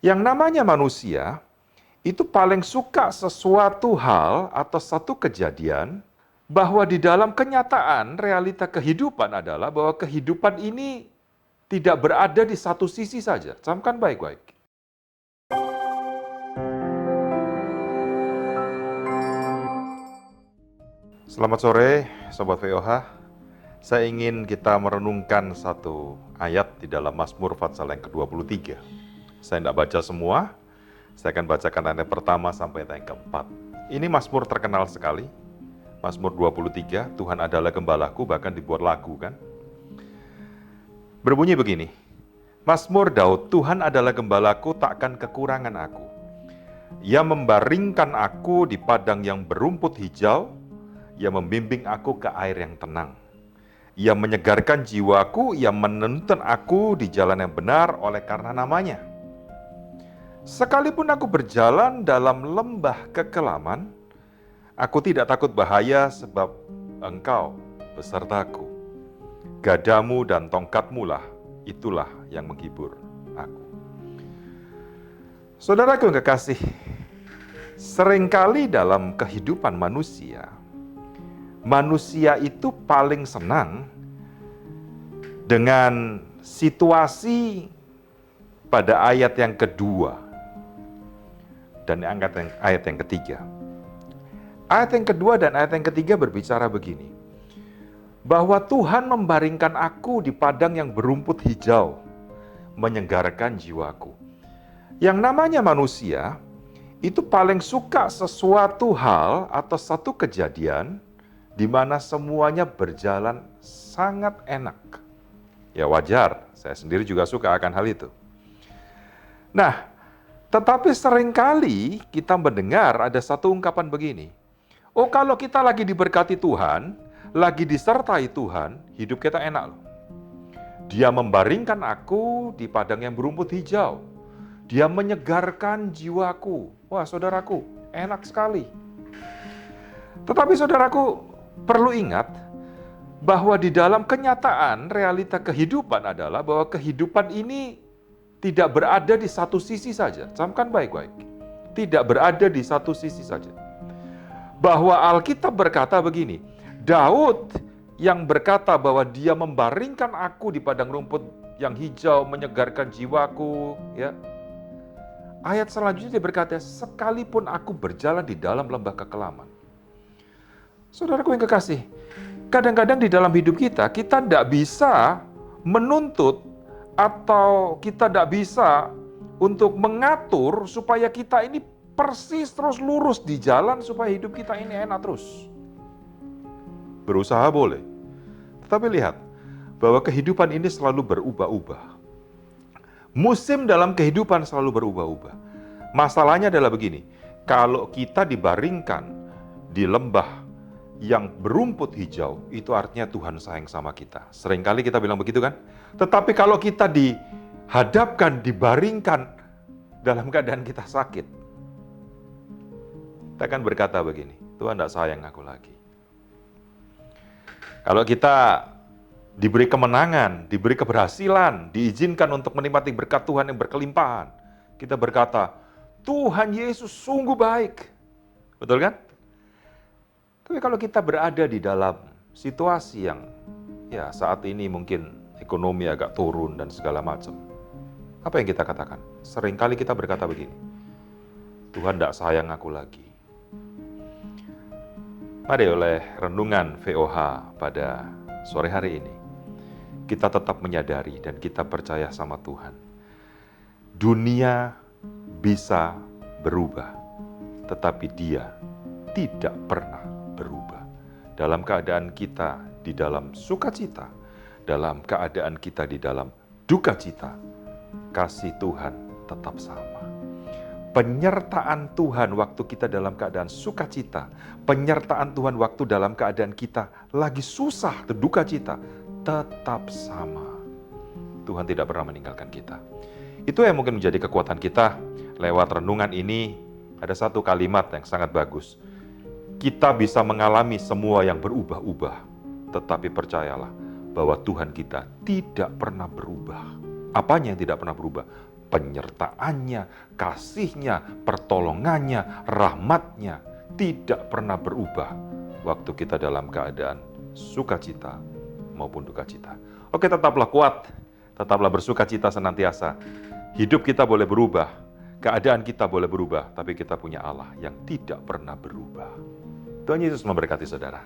Yang namanya manusia itu paling suka sesuatu hal atau satu kejadian bahwa di dalam kenyataan realita kehidupan adalah bahwa kehidupan ini tidak berada di satu sisi saja. Camkan baik-baik. Selamat sore, Sobat VOH. Saya ingin kita merenungkan satu ayat di dalam Mazmur Fatsal yang ke-23. Saya tidak baca semua, saya akan bacakan ayat pertama sampai ayat yang keempat. Ini Mazmur terkenal sekali. Mazmur 23, Tuhan adalah gembalaku, bahkan dibuat lagu kan. Berbunyi begini, Mazmur Daud, Tuhan adalah gembalaku, takkan kekurangan aku. Ia membaringkan aku di padang yang berumput hijau, Ia membimbing aku ke air yang tenang. Ia menyegarkan jiwaku, Ia menuntun aku di jalan yang benar oleh karena namanya. Sekalipun aku berjalan dalam lembah kekelaman, aku tidak takut bahaya sebab Engkau besertaku. Gadamu dan tongkatmu lah, itulah yang menghibur aku. Saudaraku yang kekasih, seringkali dalam kehidupan manusia itu paling senang dengan situasi pada ayat yang kedua dan ayat yang ketiga. Ayat yang kedua dan ayat yang ketiga berbicara begini, bahwa Tuhan membaringkan aku di padang yang berumput hijau, menyegarkan jiwaku. Yang namanya manusia itu paling suka sesuatu hal atau satu kejadian di mana semuanya berjalan sangat enak. Ya wajar, saya sendiri juga suka akan hal itu. Nah, tetapi seringkali kita mendengar ada satu ungkapan begini, oh kalau kita lagi diberkati Tuhan, lagi disertai Tuhan, hidup kita enak loh. Dia membaringkan aku di padang yang berumput hijau. Dia menyegarkan jiwaku. Wah saudaraku, enak sekali. Tetapi saudaraku, perlu ingat bahwa di dalam kenyataan realita kehidupan adalah bahwa kehidupan ini tidak berada di satu sisi saja. Camkan baik-baik. Tidak berada di satu sisi saja. Bahwa Alkitab berkata begini, Daud yang berkata bahwa dia membaringkan aku di padang rumput yang hijau, menyegarkan jiwaku, ya. Ayat selanjutnya dia berkata, sekalipun aku berjalan di dalam lembah kekelaman. Saudaraku yang kekasih, kadang-kadang di dalam hidup kita tidak bisa menuntut atau kita tidak bisa untuk mengatur supaya kita ini persis terus lurus di jalan supaya hidup kita ini enak terus. Berusaha boleh, tetapi lihat bahwa kehidupan ini selalu berubah-ubah. Musim dalam kehidupan selalu berubah-ubah. Masalahnya adalah begini, kalau kita dibaringkan di lembah yang berumput hijau, itu artinya Tuhan sayang sama kita. Seringkali kita bilang begitu kan? Tetapi kalau kita dihadapkan, dibaringkan dalam keadaan kita sakit, kita akan berkata begini, Tuhan tidak sayang aku lagi. Kalau kita diberi kemenangan, diberi keberhasilan, diizinkan untuk menikmati berkat Tuhan yang berkelimpahan, kita berkata, Tuhan Yesus sungguh baik. Betul kan? Tapi kalau kita berada di dalam situasi yang ya saat ini mungkin ekonomi agak turun dan segala macam, apa yang kita katakan? Seringkali kita berkata begini, Tuhan tidak sayang aku lagi. Mari oleh renungan VOH pada sore hari ini, kita tetap menyadari dan kita percaya sama Tuhan. Dunia bisa berubah, tetapi Dia tidak pernah berubah. Dalam keadaan kita di dalam sukacita, dalam keadaan kita di dalam duka cita, kasih Tuhan tetap sama. Penyertaan Tuhan waktu kita dalam keadaan sukacita, penyertaan Tuhan waktu dalam keadaan kita lagi susah, duka cita, tetap sama. Tuhan tidak pernah meninggalkan kita. Itu yang mungkin menjadi kekuatan kita. Lewat renungan ini, ada satu kalimat yang sangat bagus. Kita bisa mengalami semua yang berubah-ubah, tetapi percayalah bahwa Tuhan kita tidak pernah berubah. Apanya yang tidak pernah berubah? penyertaannya, kasihnya, pertolongannya, rahmatnya tidak pernah berubah waktu kita dalam keadaan sukacita maupun duka cita. Oke, tetaplah kuat, tetaplah bersukacita senantiasa. Hidup kita boleh berubah, keadaan kita boleh berubah, tapi kita punya Allah yang tidak pernah berubah. Tuhan Yesus memberkati saudara.